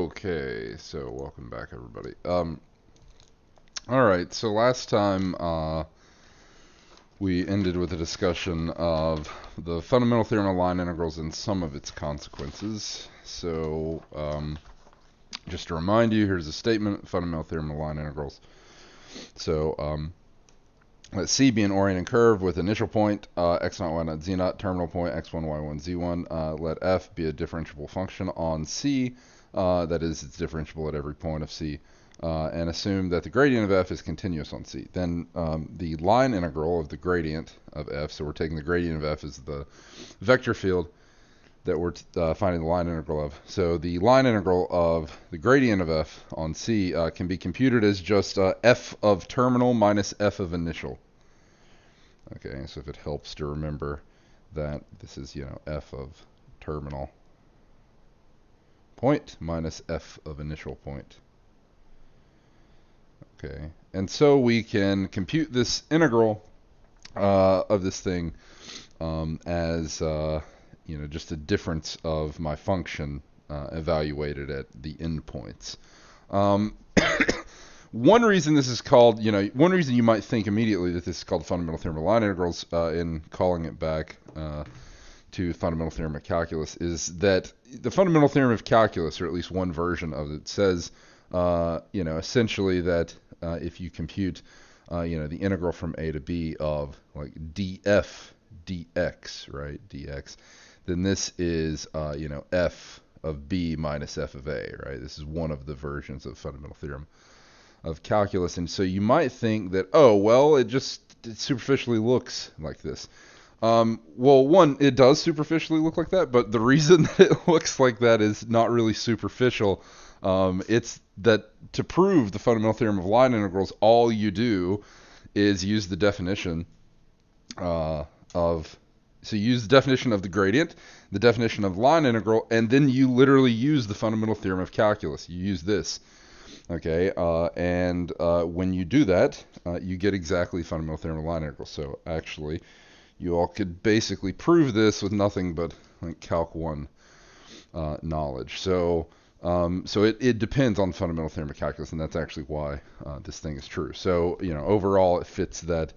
Okay, so welcome back, everybody. All right, so last time we ended with a discussion of the fundamental theorem of line integrals and some of its consequences. So, just to remind you, here's a statement: fundamental theorem of line integrals. So, let C be an oriented curve with initial point x0, y0, z0, terminal point x1, y1, z1. Let F be a differentiable function on C. That is, it's differentiable at every point of C. And assume that the gradient of F is continuous on C. Then the line integral of the gradient of F, so we're taking the gradient of F as the vector field that we're finding the line integral of. So the line integral of the gradient of F on C can be computed as just F of terminal minus F of initial. Okay, so if it helps to remember that this is, F of terminal point minus F of initial point. Okay, and so we can compute this integral of this thing as just a difference of my function evaluated at the endpoints. One reason this is called, one reason you might think immediately that this is called the fundamental theorem of line integrals in calling it back to fundamental theorem of calculus is that the fundamental theorem of calculus, or at least one version of it, says, essentially that if you compute, the integral from a to b of like df dx, right, dx, then this is, f of b minus f of a, right? This is one of the versions of fundamental theorem of calculus. And so you might think that, oh, well, it superficially looks like this. Well, one, it does superficially look like that, but the reason that it looks like that is not really superficial. It's that to prove the fundamental theorem of line integrals, all you do is use the definition so you use the definition of the gradient, the definition of line integral, and then you literally use the fundamental theorem of calculus. You use this. Okay, and when you do that, you get exactly fundamental theorem of line integrals. So actually, you all could basically prove this with nothing but like Calc 1 knowledge. So it depends on the fundamental theorem of calculus, and that's actually why this thing is true. So, overall it fits that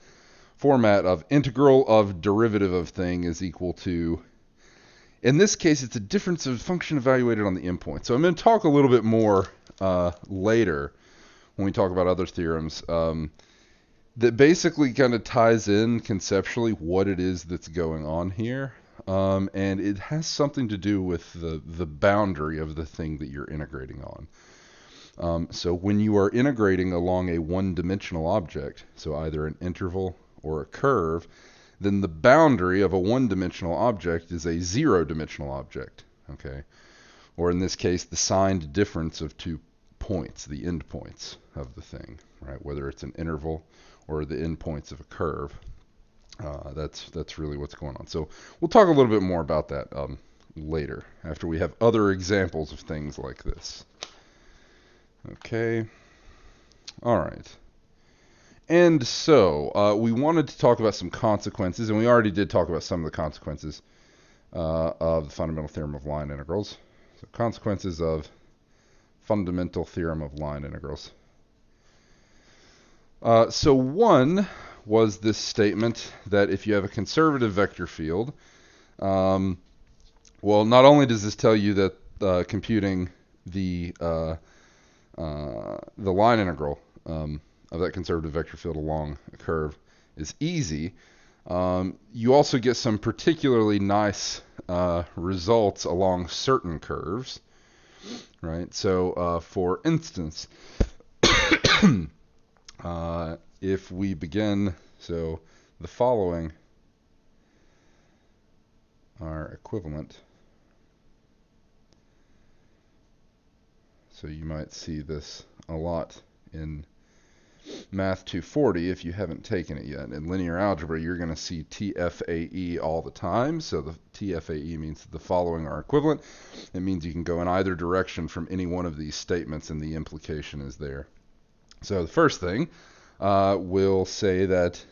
format of integral of derivative of thing is equal to, in this case, it's a difference of function evaluated on the endpoint. So I'm going to talk a little bit more later when we talk about other theorems that basically kind of ties in conceptually what it is that's going on here. And it has something to do with the boundary of the thing that you're integrating on. So when you are integrating along a one-dimensional object, so either an interval or a curve, then the boundary of a one-dimensional object is a zero-dimensional object, okay? Or in this case, the signed difference of 2 points, the endpoints of the thing, right? Whether it's an interval or the endpoints of a curve. That's really what's going on. So we'll talk a little bit more about that later, after we have other examples of things like this. Okay. All right. And so we wanted to talk about some consequences, and we already did talk about some of the consequences of the fundamental theorem of line integrals. So consequences of fundamental theorem of line integrals. So one was this statement that if you have a conservative vector field, well, not only does this tell you that computing the line integral of that conservative vector field along a curve is easy, you also get some particularly nice results along certain curves, right? So, for instance, if we begin, so the following are equivalent. So you might see this a lot in Math 240 if you haven't taken it yet. In linear algebra, you're going to see TFAE all the time. So the TFAE means that the following are equivalent. It means you can go in either direction from any one of these statements, and the implication is there. So the first thing, we'll say that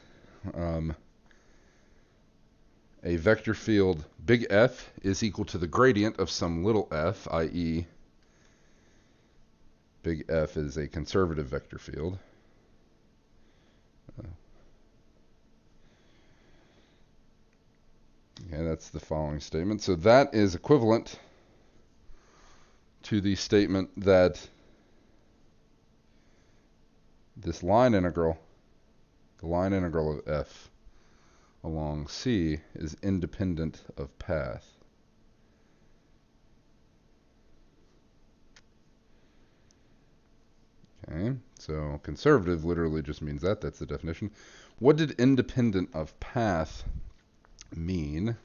a vector field big F is equal to the gradient of some little f, i.e. big F is a conservative vector field. Okay, that's the following statement. So that is equivalent to the statement that this line integral, the line integral of f along C, is independent of path. Okay, so conservative literally just means that. That's the definition. What did independent of path mean?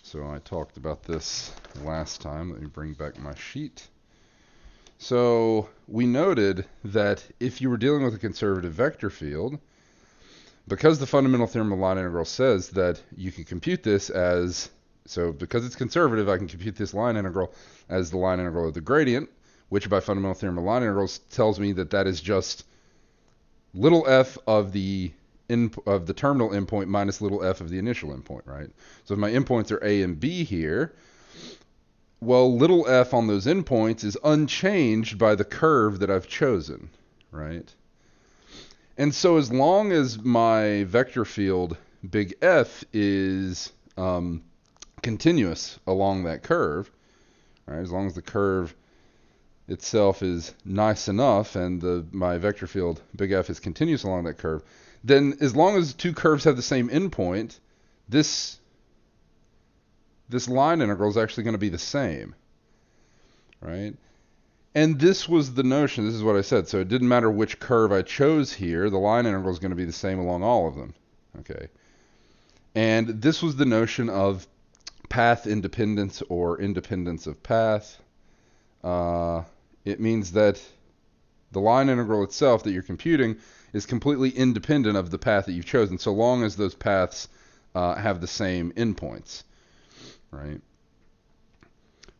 So I talked about this last time. Let me bring back my sheet. So we noted that if you were dealing with a conservative vector field, because the fundamental theorem of line integral says that you can compute this as, so because it's conservative, I can compute this line integral as the line integral of the gradient, which by fundamental theorem of line integrals tells me that that is just little f of the terminal endpoint minus little f of the initial endpoint, right? So if my endpoints are a and b here, well, little f on those endpoints is unchanged by the curve that I've chosen, right? And so as long as my vector field, big F, is continuous along that curve, right? As long as the curve itself is nice enough and my vector field, big F, is continuous along that curve, then as long as two curves have the same endpoint, this line integral is actually going to be the same, right? And this was the notion, this is what I said, so it didn't matter which curve I chose here, the line integral is going to be the same along all of them, okay? And this was the notion of path independence or independence of path. It means that the line integral itself that you're computing is completely independent of the path that you've chosen, so long as those paths have the same endpoints, right?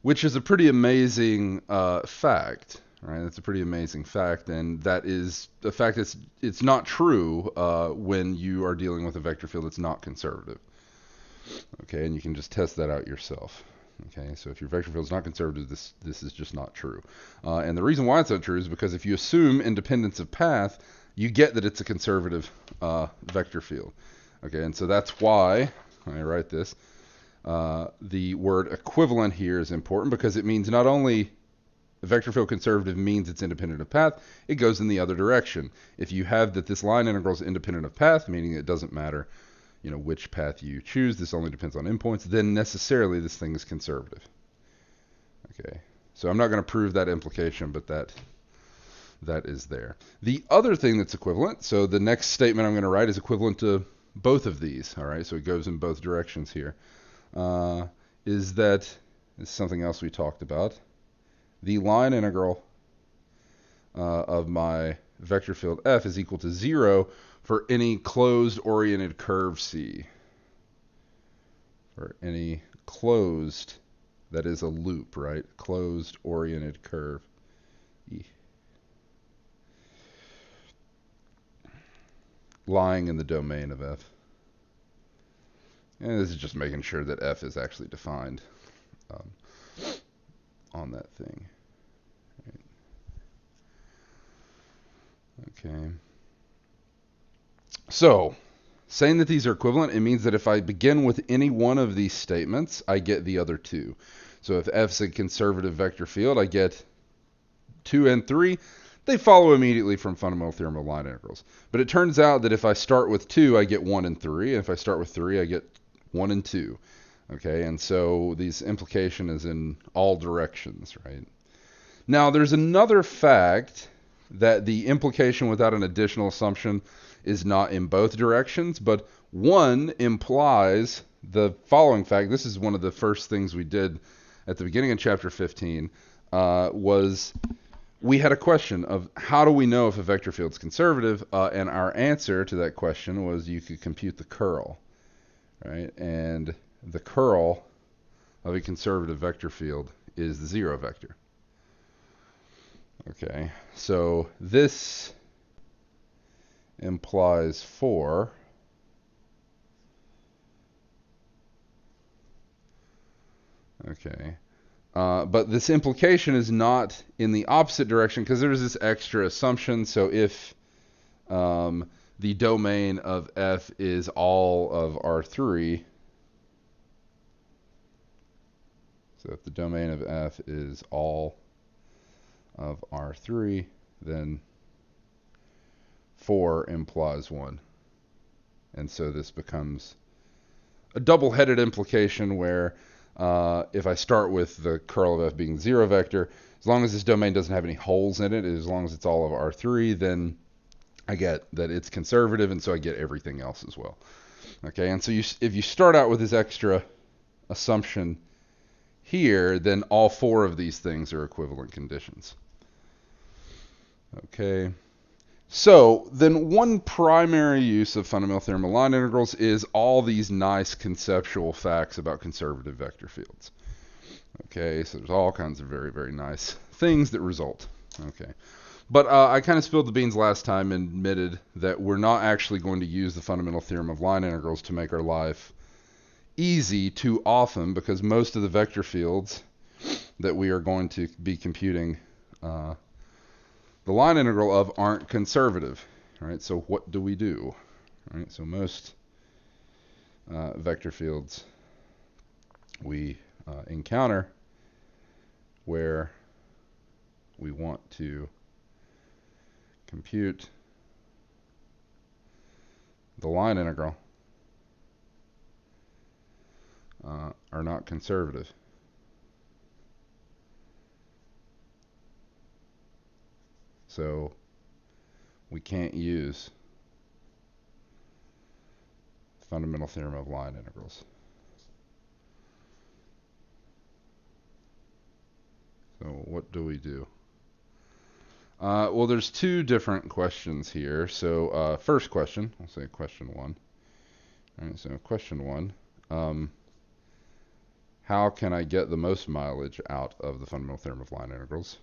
Which is a pretty amazing fact, right? That's a pretty amazing fact, and that is a fact that's it's not true when you are dealing with a vector field that's not conservative. Okay, and you can just test that out yourself. Okay, so if your vector field is not conservative, this is just not true. And the reason why it's not true is because if you assume independence of path, you get that it's a conservative vector field. Okay, and so that's why I write this. The word equivalent here is important because it means not only the vector field conservative means it's independent of path, it goes in the other direction. If you have that this line integral is independent of path, meaning it doesn't matter, you know, which path you choose, this only depends on endpoints, then necessarily this thing is conservative. Okay, so I'm not going to prove that implication, but that is there. The other thing that's equivalent, so the next statement I'm going to write is equivalent to both of these, all right, so it goes in both directions here. Is something else we talked about. The line integral of my vector field f is equal to 0 for any closed oriented curve C. For any closed, that is a loop, right? Closed oriented curve E. Lying in the domain of f. And this is just making sure that f is actually defined on that thing. Right. Okay. So, saying that these are equivalent, it means that if I begin with any one of these statements, I get the other two. So if f's a conservative vector field, I get 2 and 3. They follow immediately from fundamental theorem of line integrals. But it turns out that if I start with 2, I get 1 and 3. And if I start with 3, I get 1 and 2. Okay, and so this implication is in all directions, right? Now, there's another fact that the implication without an additional assumption is not in both directions, but one implies the following fact. This is one of the first things we did at the beginning of chapter 15, was we had a question of how do we know if a vector field is conservative, and our answer to that question was you could compute the curl, right? And the curl of a conservative vector field is the 0 vector. Okay, so this implies 4. Okay, But this implication is not in the opposite direction because there's this extra assumption. So if the domain of F is all of R3, so if the domain of F is all of R3, then 4 implies 1. And so this becomes a double-headed implication where if I start with the curl of F being 0 vector, as long as this domain doesn't have any holes in it, as long as it's all of R3, then I get that it's conservative, and so I get everything else as well. Okay, and so if you start out with this extra assumption here, then all 4 of these things are equivalent conditions. Okay. So then one primary use of fundamental theorem of line integrals is all these nice conceptual facts about conservative vector fields. Okay, so there's all kinds of very, very nice things that result. Okay, but I kind of spilled the beans last time and admitted that we're not actually going to use the fundamental theorem of line integrals to make our life easy too often, because most of the vector fields that we are going to be computing the line integral of aren't conservative, right? So what do we do? Right? So most vector fields we encounter where we want to compute the line integral are not conservative. So we can't use fundamental theorem of line integrals. So what do we do? Well, there's 2 different questions here. So first question, I'll say question 1. All right, so question 1, how can I get the most mileage out of the fundamental theorem of line integrals?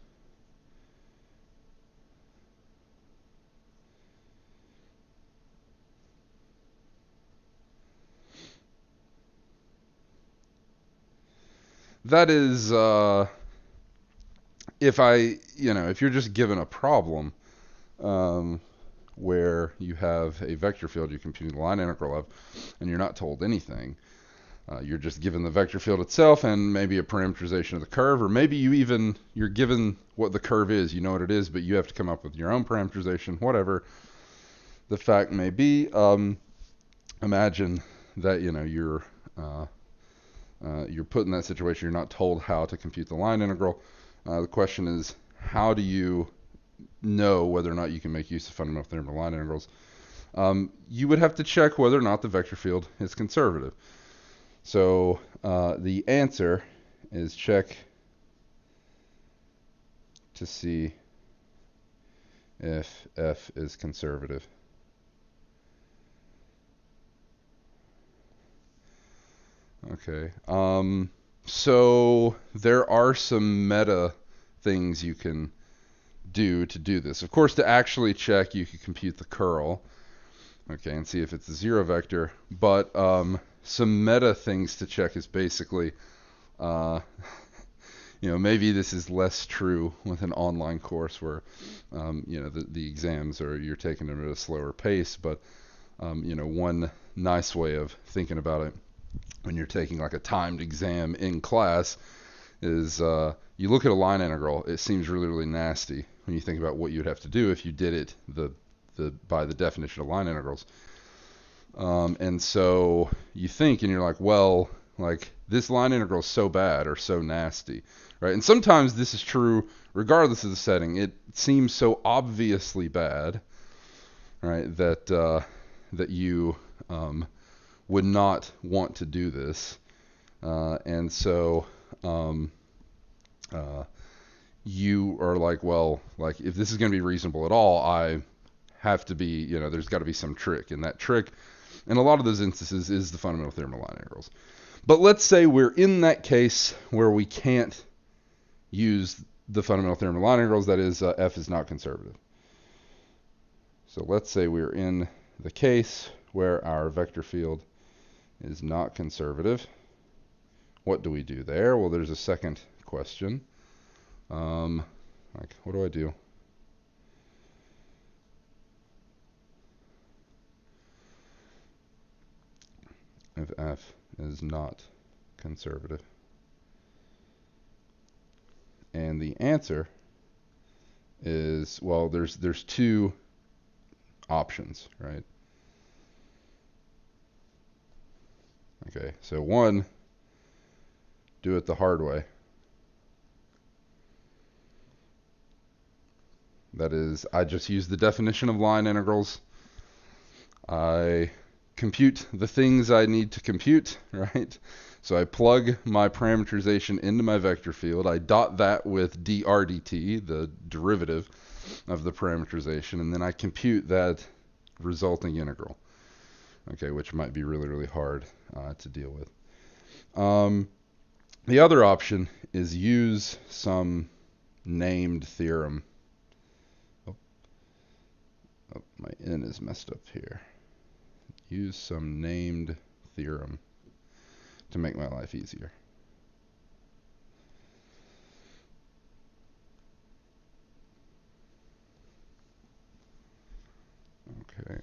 That is, if you're just given a problem where you have a vector field you're computing the line integral of, and you're not told anything, you're just given the vector field itself and maybe a parameterization of the curve, or maybe you're given what the curve is, you know what it is, but you have to come up with your own parameterization, whatever the fact may be. Imagine that you're put in that situation, you're not told how to compute the line integral. The question is, how do you know whether or not you can make use of fundamental theorem of line integrals? You would have to check whether or not the vector field is conservative. So the answer is check to see if F is conservative. Okay, so there are some meta things you can do to do this. Of course, to actually check, you could compute the curl, okay, and see if it's a 0 vector. But some meta things to check is basically, maybe this is less true with an online course where, the exams you're taking them at a slower pace. But, one nice way of thinking about it when you're taking like a timed exam in class is you look at a line integral. It seems really, really nasty when you think about what you'd have to do if you did it by the definition of line integrals. And so you think, and you're like, well, like this line integral is so bad or so nasty, right? And sometimes this is true regardless of the setting. It seems so obviously bad, right, that you would not want to do this. And so you are like, well, like if this is going to be reasonable at all, I have to be, there's got to be some trick. And that trick, in a lot of those instances, is the fundamental theorem of line integrals. But let's say we're in that case where we can't use the fundamental theorem of line integrals, that is, F is not conservative. So let's say we're in the case where our vector field is not conservative. What do we do there? Well, there's a second question. Like, what do I do? If f is not conservative. And the answer is, well, there's two options, right? Okay, so one, do it the hard way. That is, I just use the definition of line integrals. I compute the things I need to compute, right? So I plug my parameterization into my vector field. I dot that with dr dt, the derivative of the parameterization, and then I compute that resulting integral, okay, which might be really, really hard to deal with. The other option is use some named theorem. Oh, my n is messed up here. Use some named theorem to make my life easier. Okay.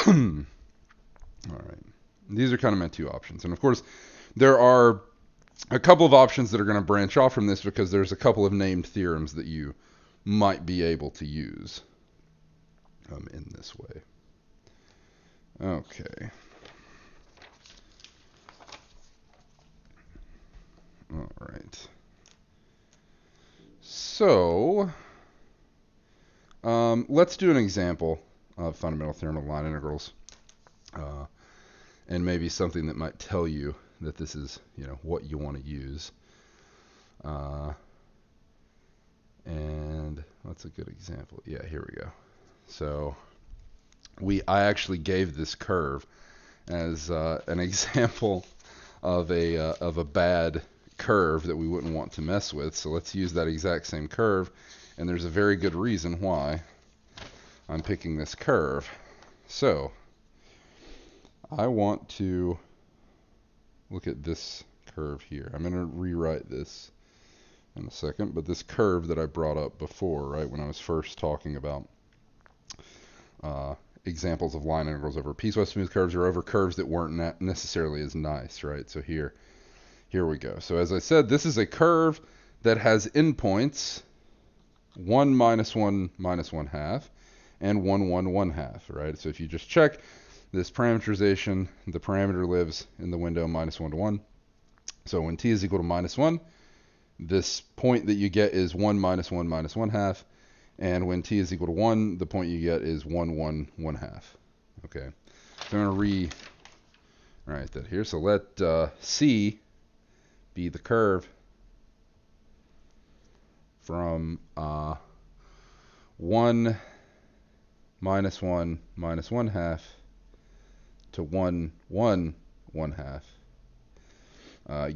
All right. These are kind of my two options. And of course, there are a couple of options that are going to branch off from this because there's a couple of named theorems that you might be able to use in this way. Okay. All right. So let's do an example of fundamental theorem of line integrals, and maybe something that might tell you that this is, what you want to use. And what's a good example? Yeah, here we go. So I actually gave this curve as an example of a bad curve that we wouldn't want to mess with. So let's use that exact same curve, and there's a very good reason why I'm picking this curve. So I want to look at this curve here. I'm going to rewrite this in a second, but this curve that I brought up before, right, when I was first talking about examples of line integrals over piecewise smooth curves or over curves that weren't necessarily as nice, right? So here we go. So as I said, this is a curve that has endpoints 1 minus 1 minus 1 half and 1 1 1 half, right? So if you just check this parameterization, the parameter lives in the window minus 1 to 1. So when t is equal to minus 1, this point that you get is 1 minus 1 minus 1 half. And when t is equal to 1, the point you get is 1 1 1 half. Okay. So I'm going to rewrite that here. So let c be the curve from 1 minus 1 minus 1 half to 1 1 1 half,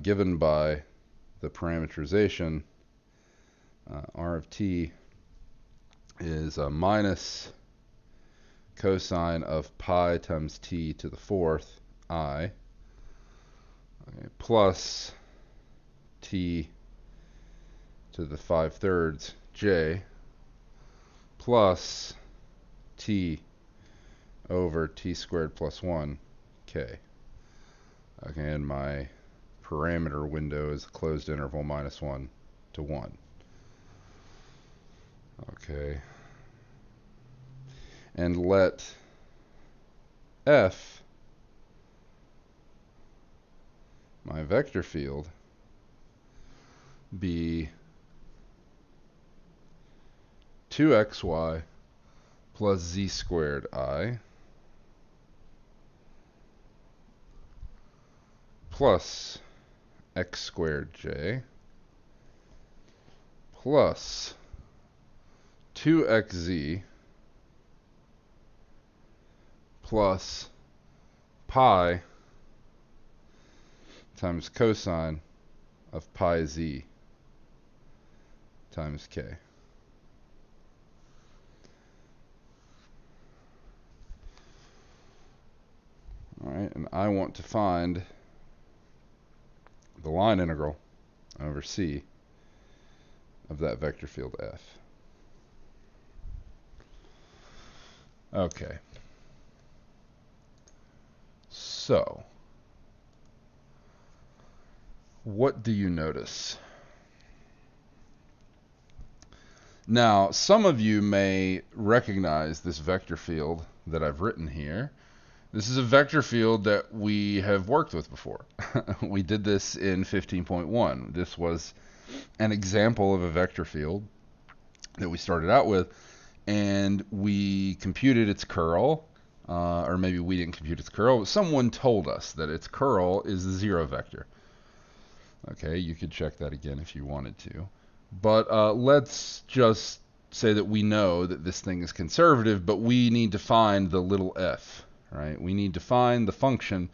given by the parameterization r of t is minus cosine of pi times t to the fourth I, okay, plus t to the 5/3 j, plus t over t squared plus 1 k. Okay, and my parameter window is closed interval minus 1 to 1. Okay. And let f, my vector field, be 2xy plus z squared I plus x squared j plus 2xz plus pi times cosine of pi z times k. All right, and I want to find the line integral over C of that vector field F. Okay. So, what do you notice? Now, some of you may recognize this vector field that I've written here. This is a vector field that we have worked with before. We did this in 15.1. This was an example of a vector field that we started out with, and we computed its curl, or maybe we didn't compute its curl, but someone told us that its curl is the zero vector. Okay, you could check that again if you wanted to. But let's just say that we know that this thing is conservative, but we need to find the little f, right? We need to find the function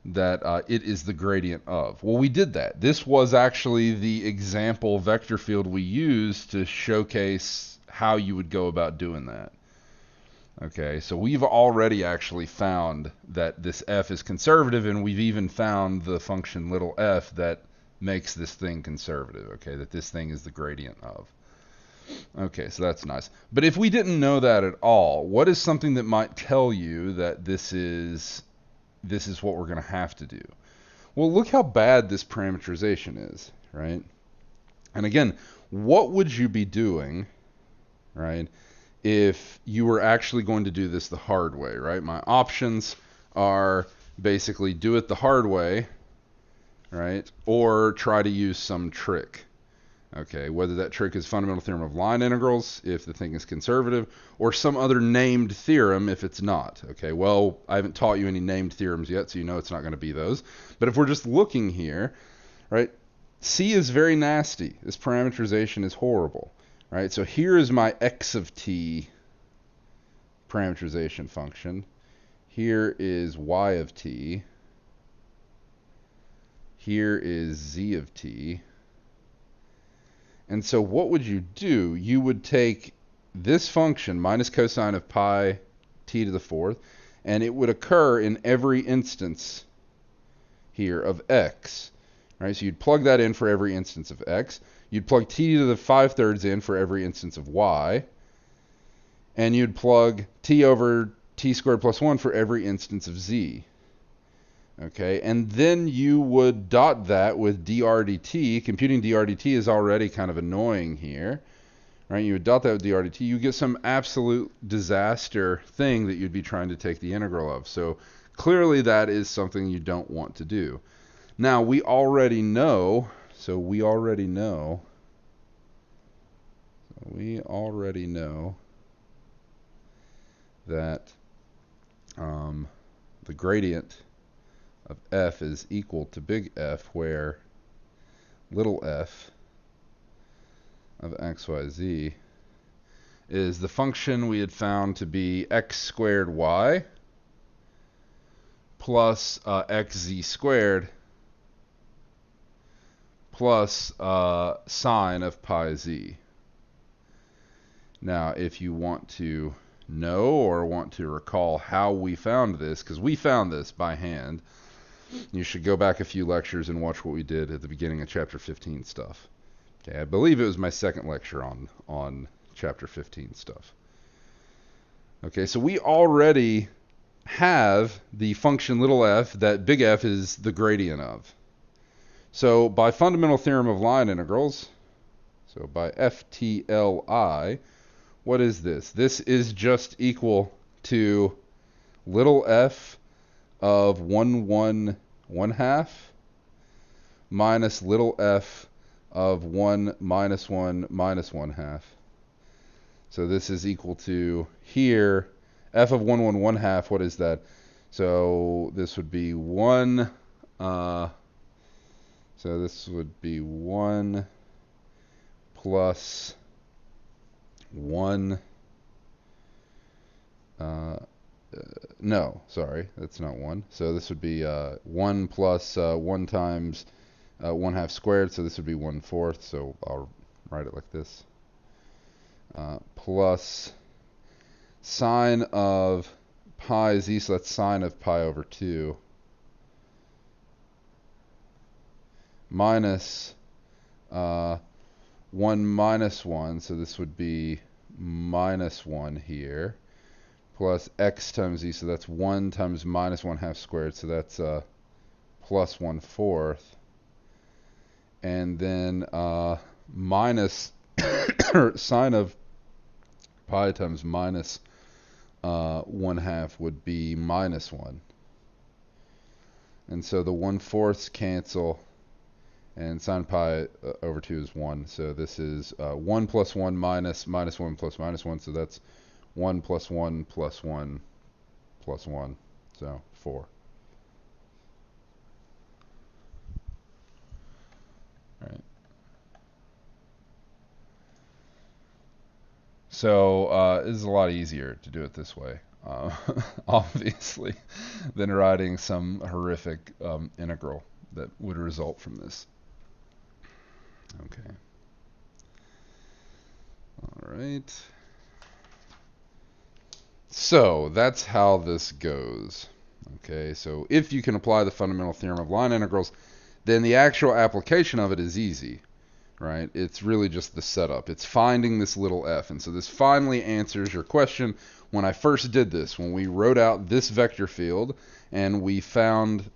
that it is the gradient of. Well, we did that. This was actually the example vector field we used to showcase how you would go about doing that. Okay, so we've already actually found that this f is conservative, and we've even found the function little f that makes this thing conservative, okay, that this thing is the gradient of. Okay, so that's nice. But if we didn't know that at all, what is something that might tell you that this is what we're going to have to do? Well, look how bad this parameterization is, right? And again, what would you be doing, right, if you were actually going to do this the hard way, right? My options are basically do it the hard way, right, or try to use some trick. Okay, whether that trick is fundamental theorem of line integrals if the thing is conservative, or some other named theorem if it's not. Okay, well, I haven't taught you any named theorems yet, so you know it's not going to be those. But if we're just looking here, right, C is very nasty. This parameterization is horrible, right? So here is my x of t parameterization function. Here is y of t. Here is z of t. And so what would you do? You would take this function, minus cosine of pi t to the fourth, and it would occur in every instance here of x. Right? So you'd plug that in for every instance of x. You'd plug t to the 5/3 in for every instance of y. And you'd plug t over t squared plus 1 for every instance of z. Okay, and then you would dot that with dr dt. Computing dr dt is already kind of annoying here, right? You would dot that with dr dt. You get some absolute disaster thing that you'd be trying to take the integral of. So clearly that is something you don't want to do. Now we already know, that the gradient of f is equal to big F, where little f of xyz is the function we had found to be x squared y plus xz squared plus sine of pi z. Now, if you want to know or want to recall how we found this, because we found this by hand, you should go back a few lectures and watch what we did at the beginning of chapter 15 stuff. Okay, I believe it was my second lecture on chapter 15 stuff. Okay, so we already have the function little f that big F is the gradient of. So by fundamental theorem of line integrals, so by FTLI, what is this? This is just equal to little f of 1/1 minus little f of 1 minus 1 minus 1/2. So this is equal to here, f of 1/1 what is that? So this would be 1, so this would be 1 plus 1, no, sorry, that's not 1. So this would be 1 plus 1 times 1/2 squared, so this would be 1/4, so I'll write it like this. Plus sine of pi z, so that's sine of pi over 2, minus 1 minus 1, so this would be minus 1 here, plus x times z, so that's 1 times minus 1/2 squared, so that's plus 1/4, and then minus sine of pi times minus 1/2 would be minus 1. And so the 1/4 cancel, and sine pi over 2 is 1. So this is 1 plus 1 minus 1 plus minus 1. So that's 1 plus 1 plus 1 plus 1. So 4. All right. So this is a lot easier to do it this way, obviously, than writing some horrific integral that would result from this. Okay. All right. So that's how this goes. Okay, so if you can apply the fundamental theorem of line integrals, then the actual application of it is easy, right? It's really just the setup. It's finding this little f. And so this finally answers your question. When I first did this, when we wrote out this vector field and we found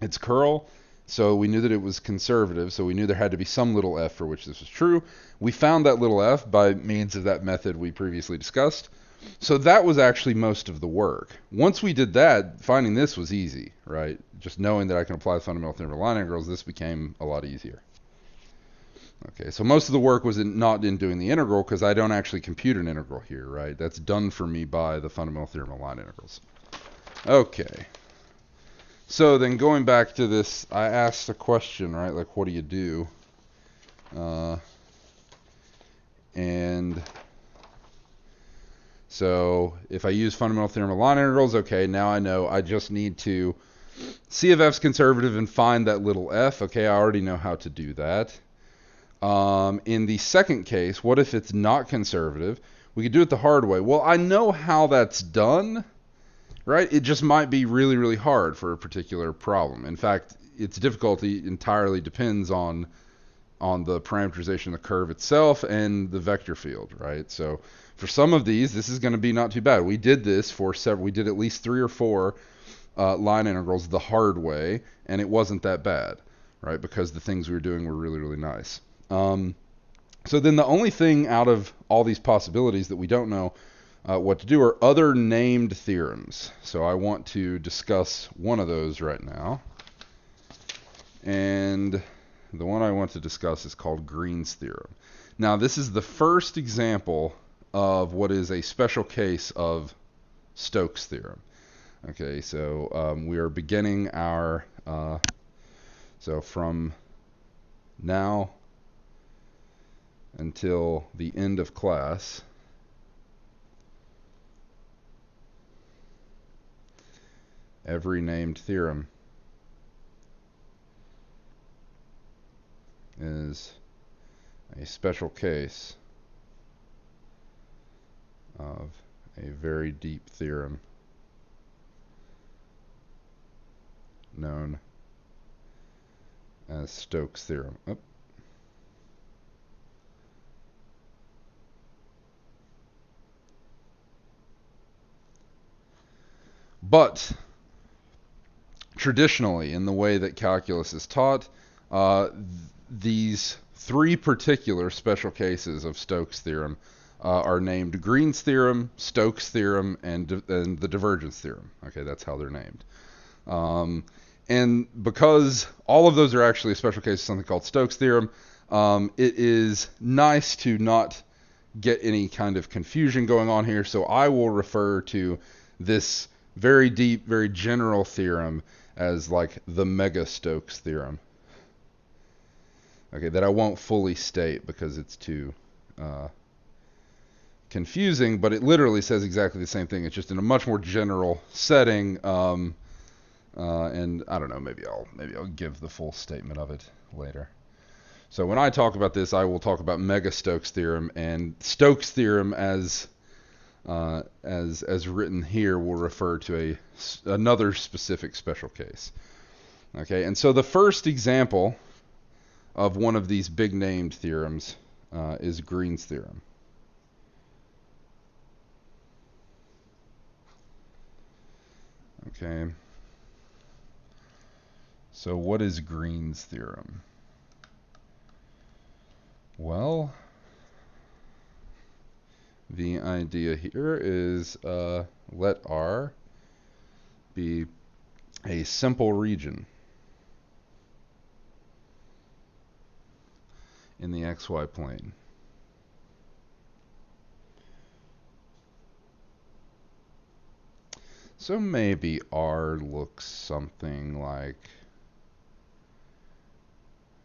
its curl, so we knew that it was conservative, so we knew there had to be some little f for which this was true. We found that little f by means of that method we previously discussed. So that was actually most of the work. Once we did that, finding this was easy, right? Just knowing that I can apply the fundamental theorem of line integrals, this became a lot easier. Okay, so most of the work was not in doing the integral, because I don't actually compute an integral here, right? That's done for me by the fundamental theorem of line integrals. Okay. So then going back to this, I asked a question, right? Like, what do you do? And so if I use fundamental theorem of line integrals, okay, now I know I just need to see if f's conservative and find that little f. Okay, I already know how to do that. In the second case, what if it's not conservative? We could do it the hard way. Well, I know how that's done, right? It just might be really, really hard for a particular problem. In fact, its difficulty entirely depends on the parameterization of the curve itself and the vector field, right? So for some of these, this is going to be not too bad. We did this for several. We did at least 3 or 4 line integrals the hard way, and it wasn't that bad, right? Because the things we were doing were really, really nice. So then the only thing out of all these possibilities that we don't know what to do are other named theorems. So I want to discuss one of those right now. And the one I want to discuss is called Green's theorem. Now this is the first example of what is a special case of Stokes' theorem. Okay, so we are beginning our, so from now until the end of class, every named theorem is a special case of a very deep theorem known as Stokes' theorem. But traditionally, in the way that calculus is taught, these 3 particular special cases of Stokes' theorem are named Green's theorem, Stokes' theorem, and the divergence theorem. Okay, that's how they're named. And because all of those are actually a special case of something called Stokes' theorem, it is nice to not get any kind of confusion going on here. So I will refer to this very deep, very general theorem as like the mega Stokes theorem. Okay, that I won't fully state because it's too confusing, but it literally says exactly the same thing. It's just in a much more general setting, and I don't know, maybe I'll give the full statement of it later. So when I talk about this, I will talk about mega Stokes theorem, and Stokes theorem as written here will refer to another specific special case. Okay, and so the first example of one of these big named theorems is Green's theorem. Okay. So what is Green's theorem? Well, the idea here is let R be a simple region in the xy plane. So maybe R looks something like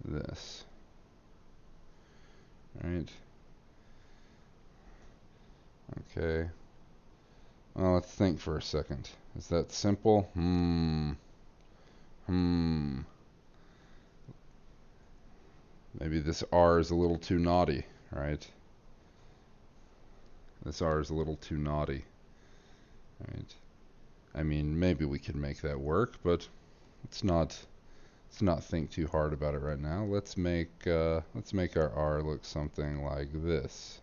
this, right? Okay. Well, let's think for a second. Is that simple? Maybe this R is a little too naughty, right? This R is a little too naughty, right? I mean, maybe we could make that work, but let's not think too hard about it right now. Let's make our R look something like this.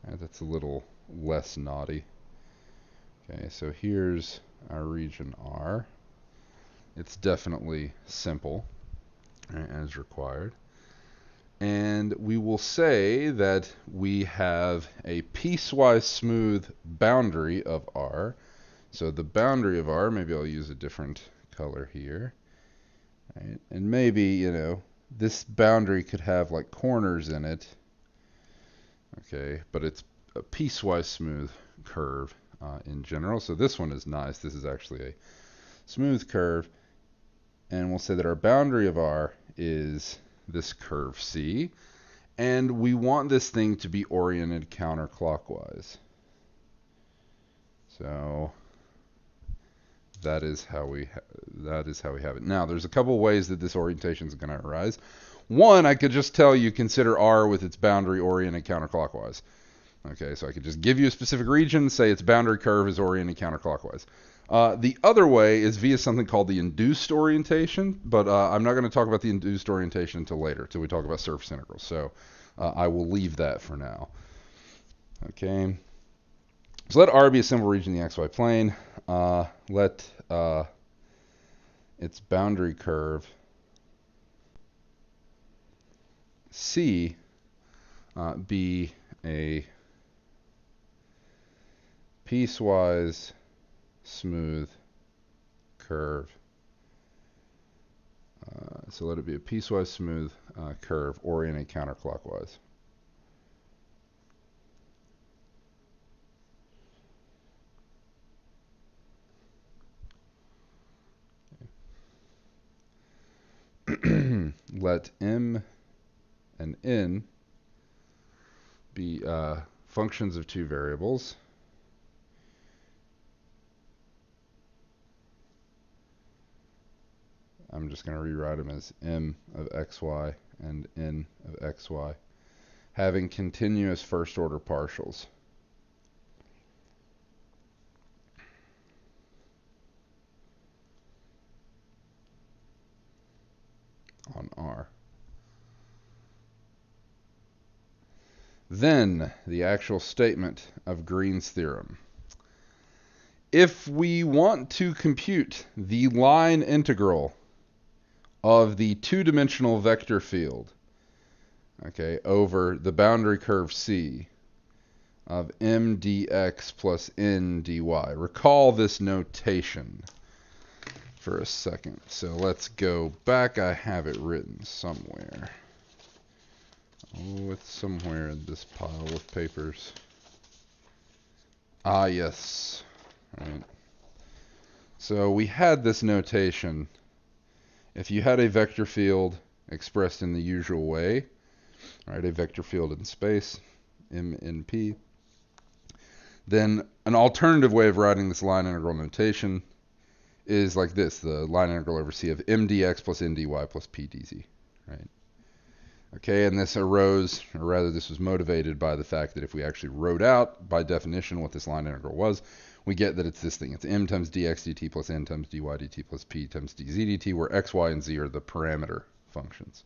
Right, that's a little less naughty. Okay, so here's our region R. It's definitely simple, right, as required. And we will say that we have a piecewise smooth boundary of R. So the boundary of R, maybe I'll use a different color here. Right? And maybe, you know, this boundary could have like corners in it. Okay, but it's a piecewise smooth curve in general. So this one is nice. This is actually a smooth curve. And we'll say that our boundary of R is this curve C, and we want this thing to be oriented counterclockwise. So that is how we have it. Now, there's a couple ways that this orientation is going to arise. One, I could just tell you consider R with its boundary oriented counterclockwise. Okay, so I could just give you a specific region, say its boundary curve is oriented counterclockwise. The other way is via something called the induced orientation, but I'm not going to talk about the induced orientation until later, till we talk about surface integrals. So I will leave that for now. Okay. So let R be a simple region in the xy plane. Let its boundary curve C be a piecewise smooth curve. So let it be a piecewise smooth curve oriented counterclockwise. Let M and N be functions of two variables. I'm just going to rewrite them as M of xy and N of xy, having continuous first order partials. On R. Then the actual statement of Green's theorem. If we want to compute the line integral of the two-dimensional vector field, okay, over the boundary curve C of m dx plus n dy, recall this notation for a second. So let's go back. I have it written somewhere. Oh, it's somewhere in this pile of papers. Ah, yes. Right. So we had this notation. If you had a vector field expressed in the usual way, right, a vector field in space, m in p, then an alternative way of writing this line integral notation is like this, the line integral over C of m dx plus n dy plus p dz, right? Okay, and this arose, or rather this was motivated by the fact that if we actually wrote out by definition what this line integral was, we get that it's this thing. It's m times dx dt plus n times dy dt plus p times dz dt, where x, y, and z are the parameter functions.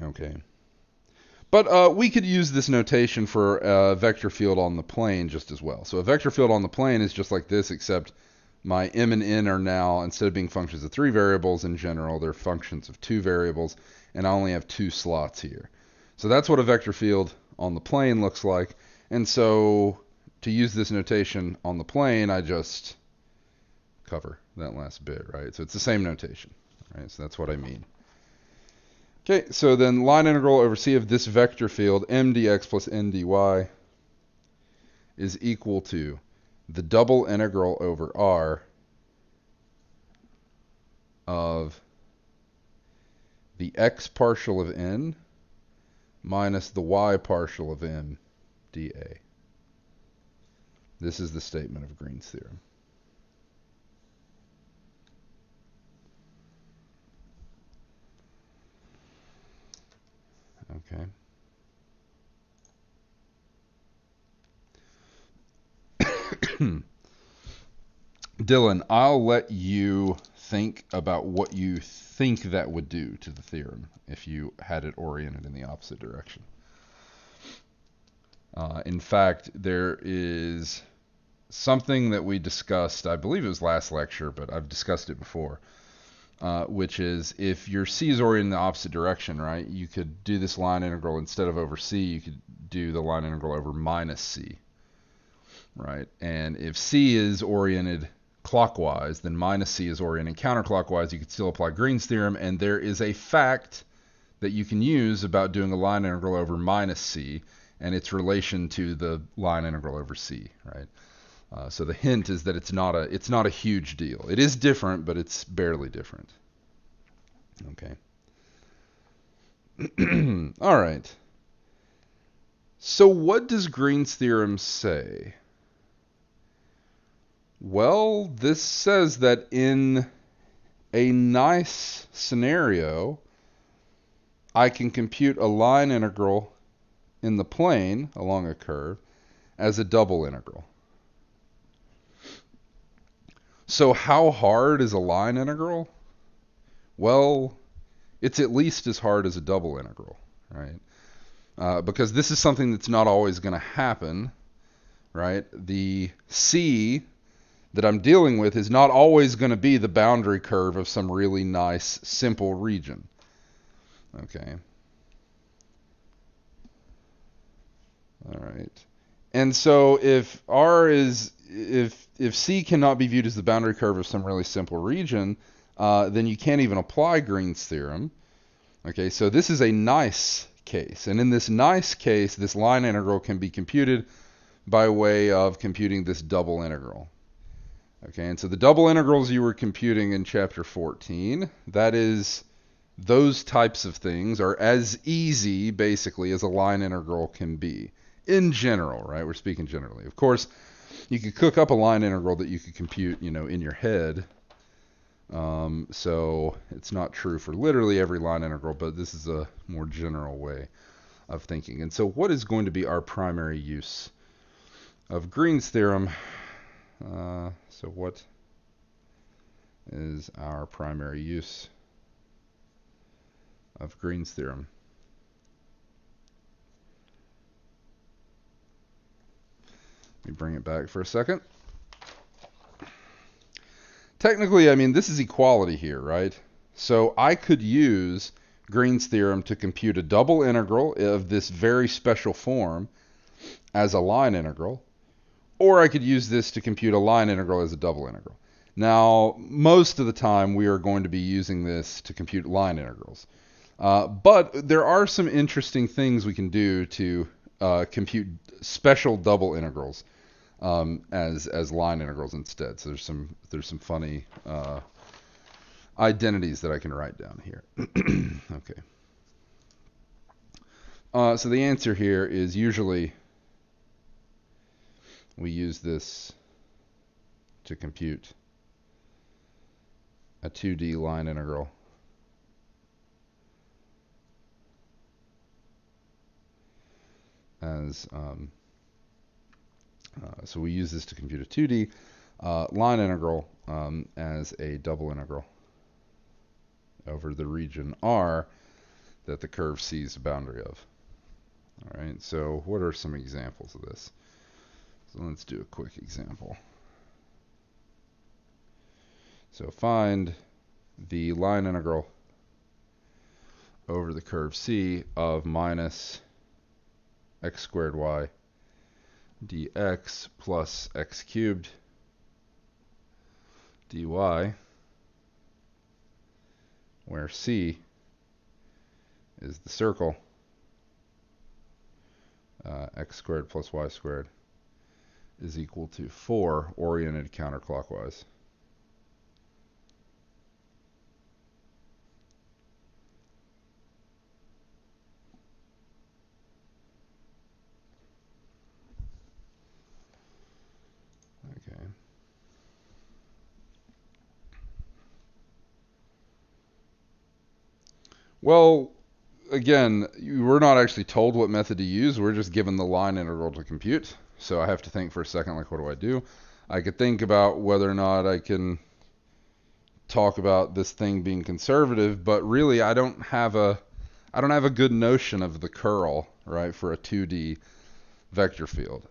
Okay. But we could use this notation for a vector field on the plane just as well. So a vector field on the plane is just like this, except my m and n are now, instead of being functions of 3 variables in general, they're functions of 2 variables, and I only have 2 slots here. So that's what a vector field on the plane looks like. And so to use this notation on the plane, I just cover that last bit, right? So it's the same notation, right? So that's what I mean. Okay, so then line integral over C of this vector field, m dx plus n dy, is equal to the double integral over R of the x partial of n minus the y partial of m dA. This is the statement of Green's theorem. Okay. Dylan, I'll let you think about what you think that would do to the theorem if you had it oriented in the opposite direction. In fact, there is something that we discussed, I believe it was last lecture, but I've discussed it before, which is if your C is oriented in the opposite direction, right, you could do this line integral instead of over C, you could do the line integral over minus C, right? And if C is oriented clockwise, then minus C is oriented counterclockwise. You could still apply Green's theorem, and there is a fact that you can use about doing a line integral over minus C and its relation to the line integral over C, right? So the hint is that it's not a huge deal. It is different, but it's barely different. Okay. All right. So what does Green's theorem say? Well, this says that in a nice scenario, I can compute a line integral in the plane along a curve as a double integral. So how hard is a line integral? Well, it's at least as hard as a double integral, right? Because this is something that's not always going to happen, right? The C that I'm dealing with is not always going to be the boundary curve of some really nice, simple region. Okay. All right. And so if C cannot be viewed as the boundary curve of some really simple region, then you can't even apply Green's theorem. Okay, so this is a nice case. And in this nice case, this line integral can be computed by way of computing this double integral. Okay, and so the double integrals you were computing in chapter 14, that is, those types of things are as easy, basically, as a line integral can be. In general, right? We're speaking generally. Of course, you could cook up a line integral that you could compute, in your head. So it's not true for literally every line integral, but this is a more general way of thinking. And so what is going to be our primary use of Green's theorem? So what is our primary use of Green's theorem? Let me bring it back for a second. Technically, this is equality here, right? So I could use Green's theorem to compute a double integral of this very special form as a line integral, or I could use this to compute a line integral as a double integral. Now, most of the time we are going to be using this to compute line integrals. But there are some interesting things we can do to compute special double integrals as line integrals instead. So there's some funny identities that I can write down here. Okay. So the answer here is usually we use this to compute a 2D line integral as so we use this to compute a 2D line integral as a double integral over the region R that the curve C is the boundary of. All right, so what are some examples of this? So let's do a quick example. So find the line integral over the curve C of minus x squared y dx plus x cubed dy, where C is the circle, x squared plus y squared is equal to 4 oriented counterclockwise. Okay. Well, again, we're not actually told what method to use. We're just given the line integral to compute. So I have to think for a second, like, what do I do? I could think about whether or not I can talk about this thing being conservative, but really I don't have a good notion of the curl, right, for a 2D vector field.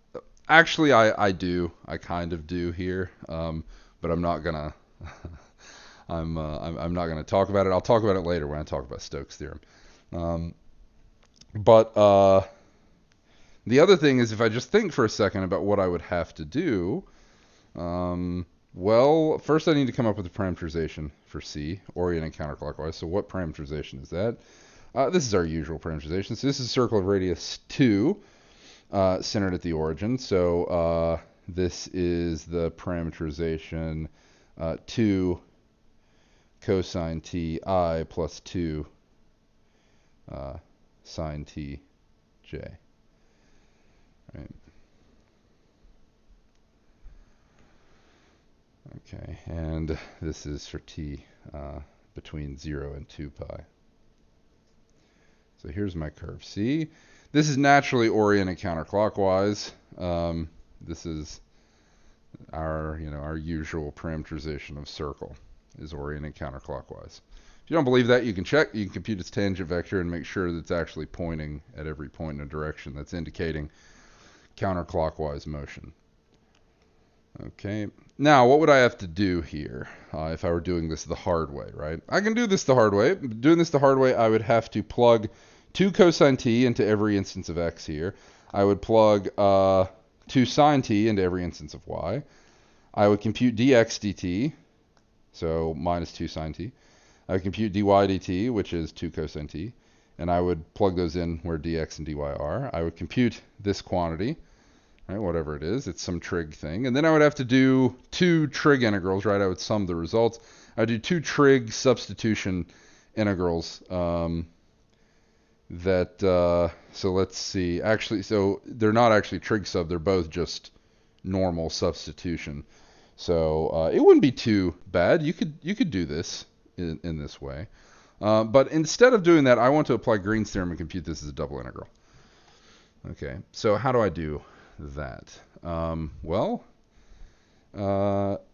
Actually, I do. I kind of do here, but I'm not gonna. I'm not gonna talk about it. I'll talk about it later when I talk about Stokes' theorem. But the other thing is, if I just think for a second about what I would have to do, well, first I need to come up with a parameterization for C, oriented counterclockwise. So what parameterization is that? This is our usual parameterization. So this is a circle of radius 2, centered at the origin. So this is the parameterization 2 cosine t I plus 2 sine t j. Right. Okay, and this is for t between 0 and 2 pi. So here's my curve C. This is naturally oriented counterclockwise. This is our usual parameterization of circle is oriented counterclockwise. If you don't believe that, you can check. You can compute its tangent vector and make sure that it's actually pointing at every point in a direction that's indicating counterclockwise motion. Okay, now what would I have to do here if I were doing this the hard way, right? I can do this the hard way. Doing this the hard way, I would have to plug 2 cosine t into every instance of x here. I would plug 2 sine t into every instance of y. I would compute dx dt, so minus 2 sine t. I would compute dy dt, which is 2 cosine t, and I would plug those in where dx and dy are. I would compute this quantity, right, whatever it is. It's some trig thing. And then I would have to do 2 trig integrals, right? I would sum the results. I would do 2 trig substitution integrals so let's see. Actually, so they're not actually trig sub. They're both just normal substitution. So it wouldn't be too bad. You could do this in this way. But instead of doing that, I want to apply Green's theorem and compute this as a double integral. Okay, so how do I do that?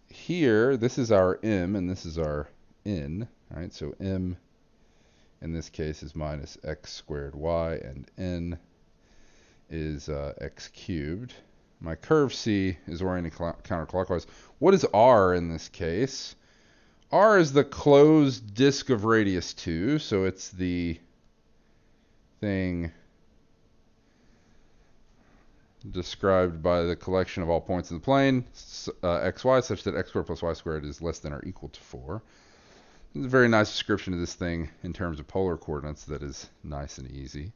Here, this is our m and this is our n, right? So m in this case is minus x squared y, and n is x cubed. My curve C is oriented counterclockwise. What is r in this case? R is the closed disk of radius 2, so it's the thing described by the collection of all points in the plane, xy, such that x squared plus y squared is less than or equal to 4. It's a very nice description of this thing in terms of polar coordinates that is nice and easy.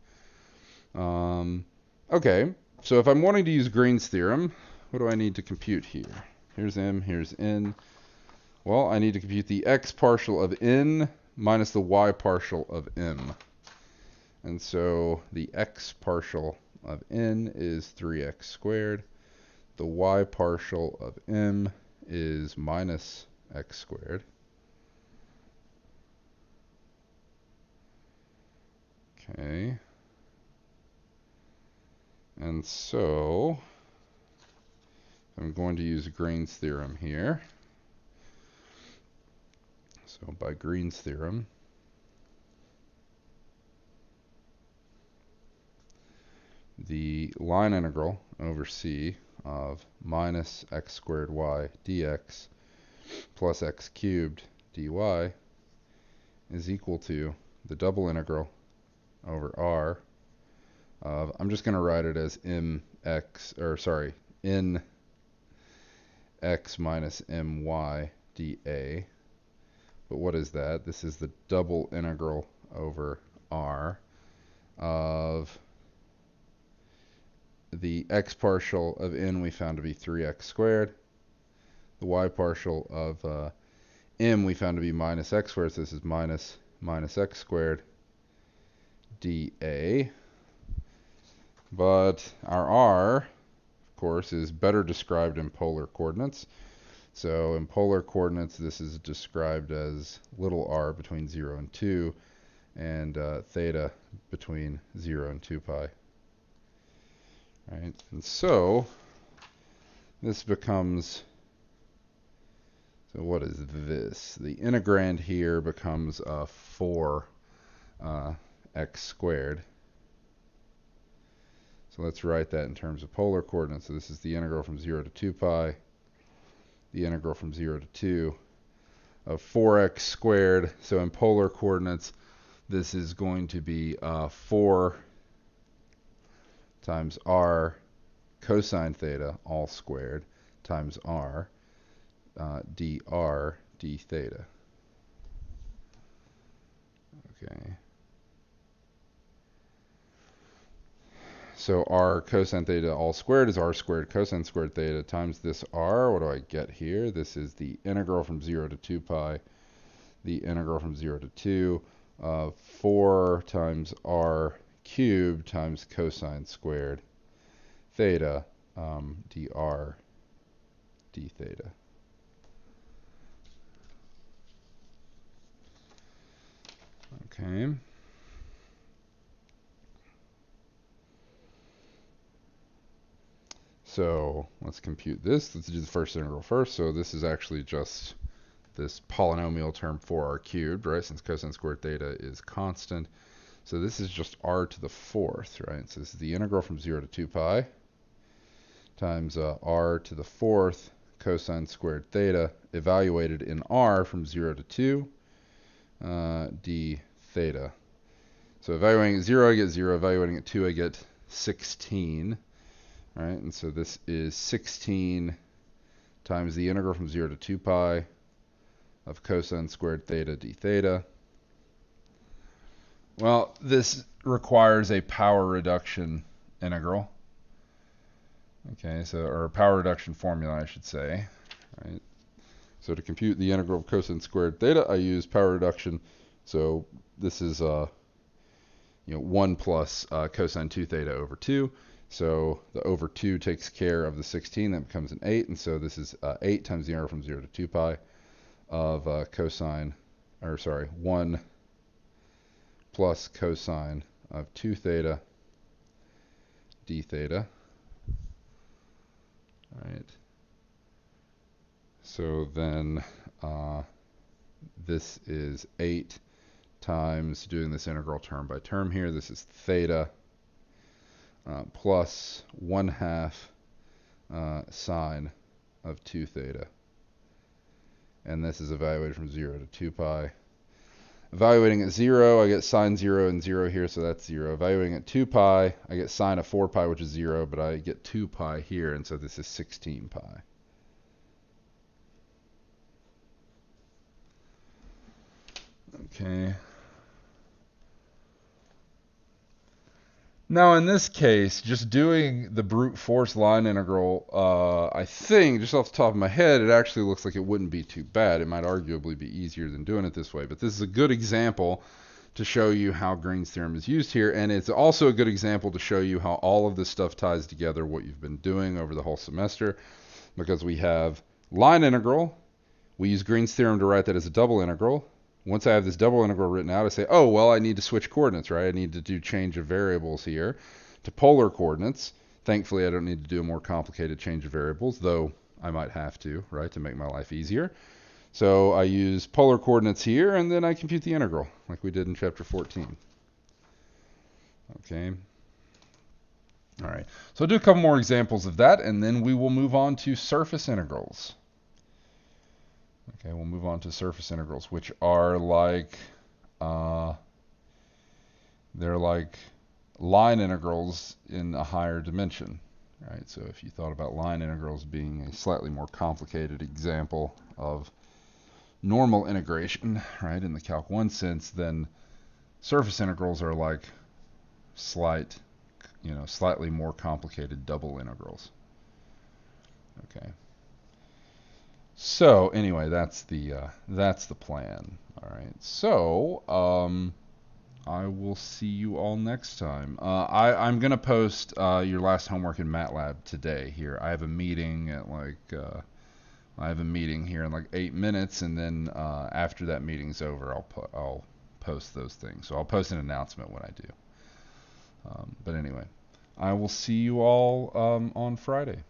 Okay, so if I'm wanting to use Green's theorem, what do I need to compute here? Here's m, here's n. Well, I need to compute the x partial of n minus the y partial of m. And so the x partial of n is 3x squared. The y partial of m is minus x squared. Okay. And so I'm going to use Green's theorem here. So by Green's theorem, the line integral over c of minus x squared y dx plus x cubed dy is equal to the double integral over r of, I'm just going to write it as mx, or sorry, n x minus my dA. But what is that? This is the double integral over r of the x partial of n we found to be 3x squared. The y partial of m we found to be minus x squared, so this is minus x squared dA. But our r, of course, is better described in polar coordinates. So in polar coordinates, this is described as little r between 0 and 2, and theta between 0 and 2 pi. Right? And so this becomes, so what is this? The integrand here becomes 4 x squared. So let's write that in terms of polar coordinates. So this is the integral from 0 to 2 pi, the integral from 0 to 2 of 4x squared. So in polar coordinates, this is going to be 4 times r cosine theta all squared times r dr d theta. Okay. So r cosine theta all squared is r squared cosine squared theta times this r. What do I get here? This is the integral from 0 to 2 pi, the integral from 0 to 2 of 4 times r cubed times cosine squared theta dr d theta. Okay. So let's compute this. Let's do the first integral first. So this is actually just this polynomial term 4r cubed, right? Since cosine squared theta is constant. So this is just r to the fourth, right? So this is the integral from 0 to 2 pi times r to the fourth cosine squared theta evaluated in r from 0 to 2 d theta. So evaluating at 0, I get 0. Evaluating at 2, I get 16. Right, and so this is 16 times the integral from 0 to 2 pi of cosine squared theta d theta. Well, this requires a power reduction integral. Okay, so, or a power reduction formula, I should say. Right. So to compute the integral of cosine squared theta, I use power reduction. So this is 1 plus cosine 2 theta over 2. So the over 2 takes care of the 16. That becomes an 8. And so this is 8 times the integral from 0 to 2 pi of 1 plus cosine of 2 theta d theta. All right. So then this is 8 times, doing this integral term by term here, this is theta plus 1/2 sine of 2 theta. And this is evaluated from 0 to 2 pi. Evaluating at 0, I get sine 0 and 0 here, so that's 0. Evaluating at 2 pi, I get sine of 4 pi, which is 0, but I get 2 pi here, and so this is 16 pi. Okay. Now in this case, just doing the brute force line integral, I think, just off the top of my head, it actually looks like it wouldn't be too bad. It might arguably be easier than doing it this way, but this is a good example to show you how Green's theorem is used here, and it's also a good example to show you how all of this stuff ties together what you've been doing over the whole semester, because we have line integral. We use Green's theorem to write that as a double integral. Once I have this double integral written out, I say, oh, well, I need to switch coordinates, right? I need to do change of variables here to polar coordinates. Thankfully, I don't need to do a more complicated change of variables, though I might have to, right, to make my life easier. So I use polar coordinates here, and then I compute the integral, like we did in chapter 14. Okay. All right, so I'll do a couple more examples of that, and then we will move on to surface integrals. Okay, we'll move on to surface integrals, which are like, they're like line integrals in a higher dimension, right? So if you thought about line integrals being a slightly more complicated example of normal integration, right, in the Calc 1 sense, then surface integrals are like slightly more complicated double integrals. Okay. So anyway, that's the plan. All right. So I will see you all next time. I'm gonna post your last homework in MATLAB today. Here, I have a meeting at here in like 8 minutes, and then after that meeting's over, I'll post those things. So I'll post an announcement when I do. But anyway, I will see you all on Friday.